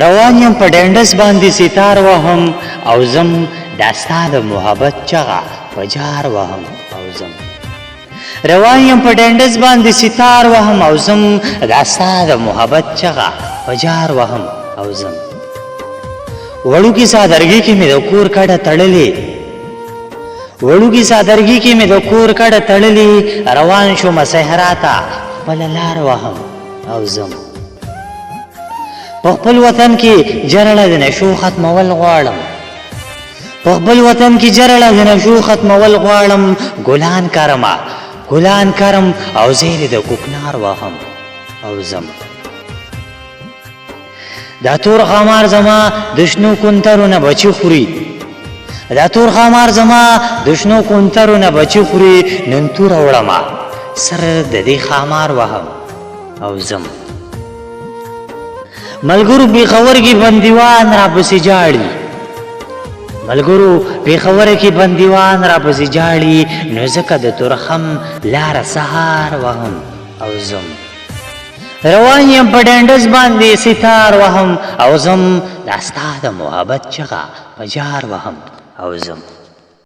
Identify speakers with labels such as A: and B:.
A: روان یم په ډنډس باندې ستار وهم او زم دا ستا د محبت چغه په جار وهم او زم روان یم په ډنډس باندې ستار وهم او زم دا ستا د محبت چغه په جار وهم او زم وړوکی سادرګي کې مې د کور کډه تړلې وړوکی سادرګي کې مې د کور کډه تړلې روان شوم صحرا ته خپل لار وهم او زم په خپل وطن کې جرړه د نشو ختمول غواړم په خپل وطن کې جرړه د نشو ختمول غواړم ګلان کرم او زیر د کوکنار وهم او زم دا تور خامار زما دشنو کنترونه بچی خوري دا تور خامار زما دشنو کنترونه بچی خوري نن تور وړما سر د دې خامار وهم او زم ملګرو بی خبر کی بندیوان را پسې جاړي ملګرو بی خبر کی بندیوان را پسې جاړي نو زکه د تورخم لار سهار وهم او زم روان یم په ډنډس باندې ستار وهم او زم دا ستا د محبت چغه په جار وهم او زم